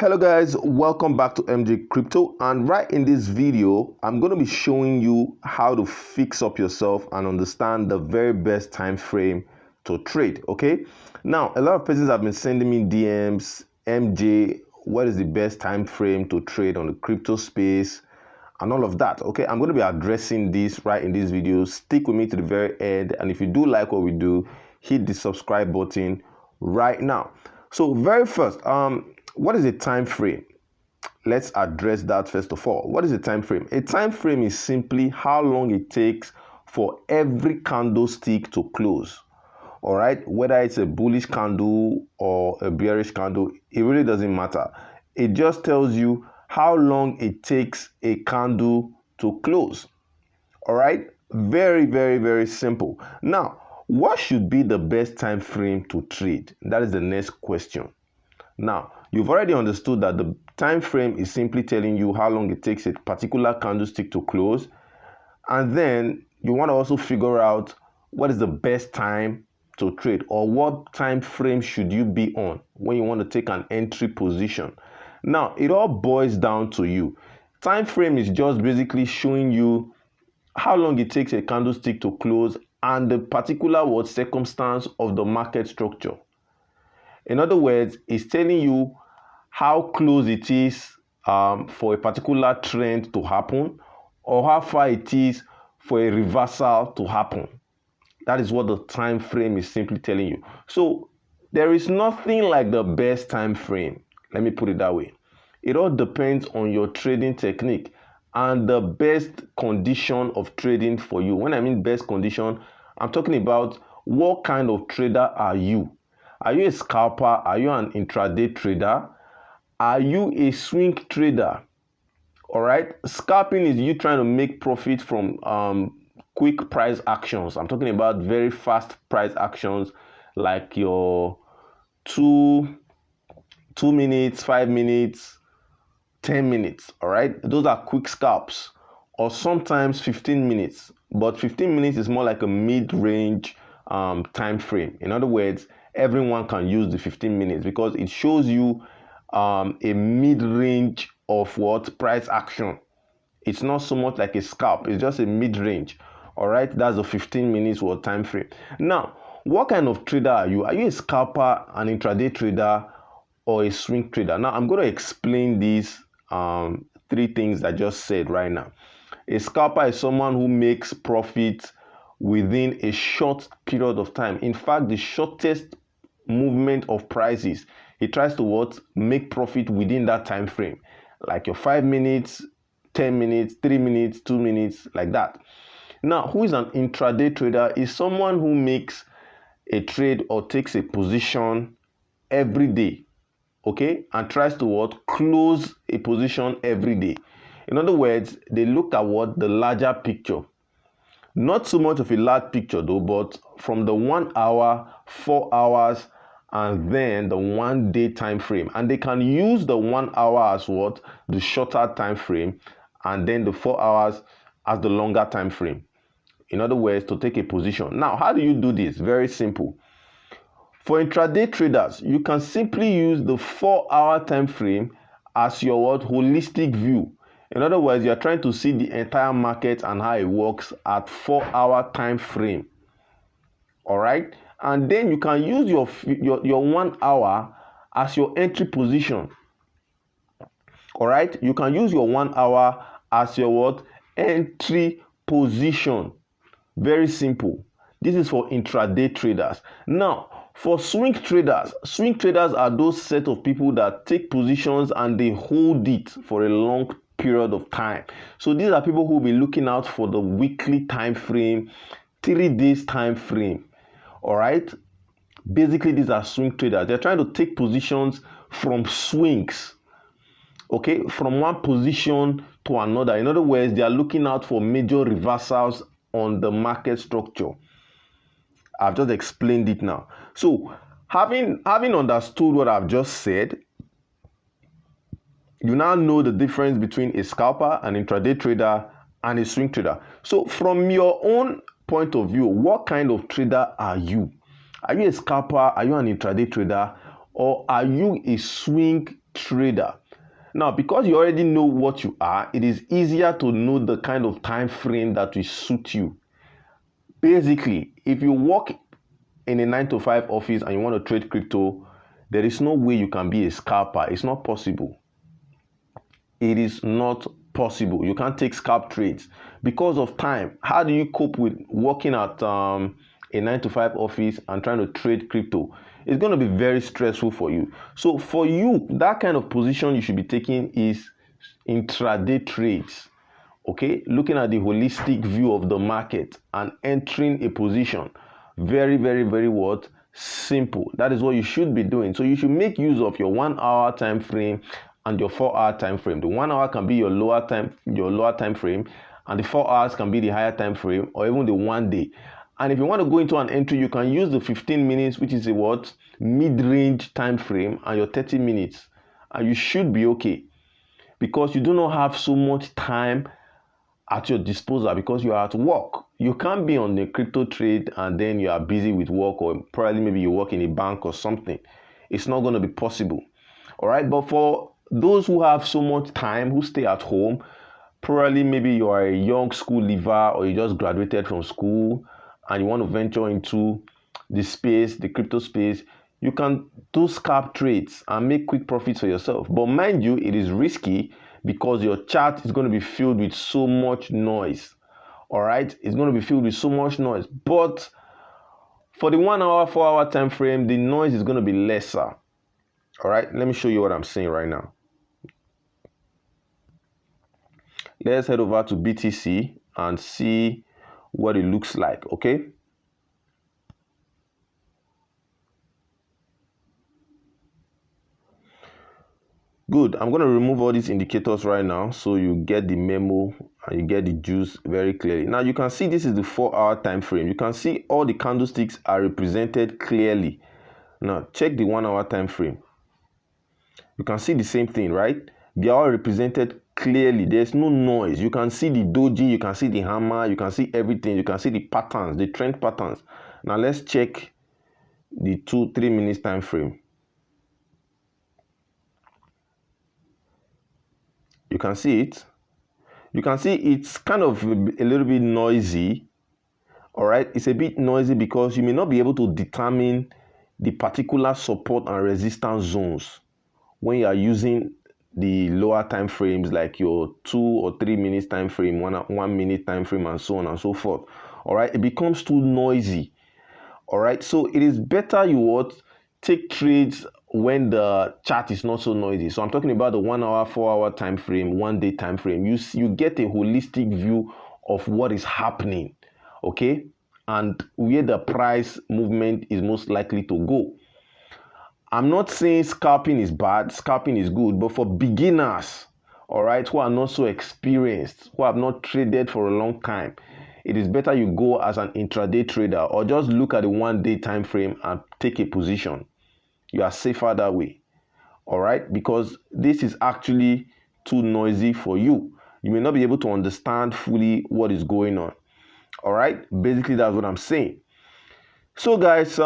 Hello guys, welcome back to MJ Crypto, and right in this video I'm going to be showing you how to fix up yourself and understand the very best time frame to trade. Okay, now a lot of persons have been sending me DMs, MJ, what is the best time frame to trade on the crypto space and all of that. Okay, I'm going to be addressing this right in this video. Stick with me to the very end, and if you do like what we do, hit the subscribe button right now. So very first, what is a time frame? Let's address that first of all. What is a time frame? A time frame is simply how long it takes for every candlestick to close. All right, whether it's a bullish candle or a bearish candle, it really doesn't matter. It just tells you how long it takes a candle to close. All right, very simple. Now, what should be the best time frame to trade? That is the next question. Now, you've already understood that the time frame is simply telling you how long it takes a particular candlestick to close, and then you want to also figure out what is the best time to trade, or what time frame should you be on when you want to take an entry position. Now, it all boils down to you. Time frame is just basically showing you how long it takes a candlestick to close and the particular circumstance of the market structure. In other words, it's telling you how close it is for a particular trend to happen, or how far it is for a reversal to happen. That is what the time frame is simply telling you. So there is nothing like the best time frame. Let me put it that way. It all depends on your trading technique and the best condition of trading for you. When I mean best condition, I'm talking about what kind of trader are you? Are you a scalper? Are you an intraday trader? Are you a swing trader? All right. Scalping is you trying to make profit from quick price actions. I'm talking about very fast price actions, like your 2 minutes, 5 minutes, 10 minutes. All right. Those are quick scalps, or sometimes 15 minutes. But 15 minutes is more like a mid-range time frame. In other words, everyone can use the 15 minutes because it shows you a mid-range of price action. It's not so much like a scalp, it's just a mid-range. All right, that's the 15 minutes time frame. Now, what kind of trader are you? Are you a scalper, an intraday trader, or a swing trader? Now, I'm going to explain these three things I just said right now. A scalper is someone who makes profit within a short period of time. In fact, the shortest movement of prices, he tries to make profit within that time frame, like your 5 minutes, 10 minutes, 3 minutes, 2 minutes, like that. Now, who is an intraday trader? Is someone who makes a trade or takes a position every day, okay, and tries to close a position every day. In other words, they look at the larger picture. Not so much of a large picture though, but from the 1 hour, 4 hours, and then the 1 day time frame. And they can use the 1 hour as the shorter time frame, and then the 4 hours as the longer time frame. In other words, to take a position. Now, how do you do this? Very simple. For intraday traders, you can simply use the 4-hour time frame as your holistic view. In other words, you are trying to see the entire market and how it works at 4-hour time frame. All right, and then you can use your 1 hour as your entry position. All right, you can use your 1 hour as your entry position. Very simple. This is for intraday traders. Now, for swing traders are those set of people that take positions and they hold it for a long period of time. So these are people who will be looking out for the weekly time frame, 3 days time frame. All right, basically these are swing traders. They're trying to take positions from swings, okay, from one position to another. In other words, they are looking out for major reversals on the market structure. I've just explained it now. So having understood what I've just said, you now know the difference between a scalper, an intraday trader, and a swing trader. So from your own point of view, what kind of trader are you? Are you a scalper? Are you an intraday trader? Or are you a swing trader. Now, because you already know what you are, it is easier to know the kind of time frame that will suit you. Basically, if you work in a 9 to 5 office and you want to trade crypto, there is no way you can be a scalper. It's not possible. It is not possible. You can't take scalp trades because of time. How do you cope with working at a 9 to 5 office and trying to trade crypto? It's going to be very stressful for you. So for you, that kind of position you should be taking is intraday trades. Okay, looking at the holistic view of the market and entering a position. Very, very, very what? Simple. That is what you should be doing. So you should make use of your 1 hour time frame and your 4 hour time frame. The 1 hour can be your lower time frame, and the 4 hours can be the higher time frame, or even the 1 day. And if you want to go into an entry, you can use the 15 minutes, which is a what? Mid-range time frame, and your 30 minutes. And you should be okay, because you do not have so much time at your disposal because you are at work. You can't be on the crypto trade and then you are busy with work, or probably maybe you work in a bank or something. It's not going to be possible. All right. But for those who have so much time, who stay at home, probably maybe you are a young school leaver, or you just graduated from school and you want to venture into the space, the crypto space, you can do scalp trades and make quick profits for yourself. But mind you, it is risky because your chart is going to be filled with so much noise. All right, it's going to be filled with so much noise. But for the 1 hour, 4 hour time frame, the noise is going to be lesser. All right, let me show you what I'm saying right now. Let's head over to BTC and see what it looks like. Okay. Good. I'm going to remove all these indicators right now so you get the memo and you get the juice very clearly. Now you can see this is the 4 hour time frame. You can see all the candlesticks are represented clearly. Now check the 1 hour time frame. You can see the same thing, right? They are all represented clearly. There's no noise. You can see the doji, you can see the hammer, you can see everything. You can see the patterns, the trend patterns. Now let's check the 2-3 minutes time frame. You can see it. You can see it's kind of a little bit noisy. All right, it's a bit noisy because you may not be able to determine the particular support and resistance zones when you are using the lower time frames, like your 2 or 3 minutes time frame, 1 minute time frame, and so on and so forth. All right, it becomes too noisy. All right, so it is better you take trades when the chart is not so noisy. So I'm talking about the 1 hour, 4 hour time frame, 1 day time frame. You get a holistic view of what is happening, okay, and where the price movement is most likely to go. I'm not saying scalping is bad, scalping is good, but for beginners, all right, who are not so experienced, who have not traded for a long time, it is better you go as an intraday trader, or just look at the 1 day time frame and take a position. You are safer that way. All right, because this is actually too noisy for you. You may not be able to understand fully what is going on. All right, basically that's what I'm saying. So guys,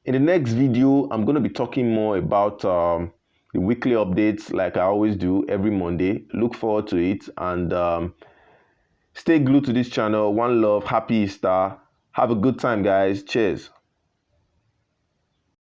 in the next video, I'm going to be talking more about the weekly updates, like I always do every Monday. Look forward to it, and stay glued to this channel. One love, happy Easter. Have a good time, guys. Cheers.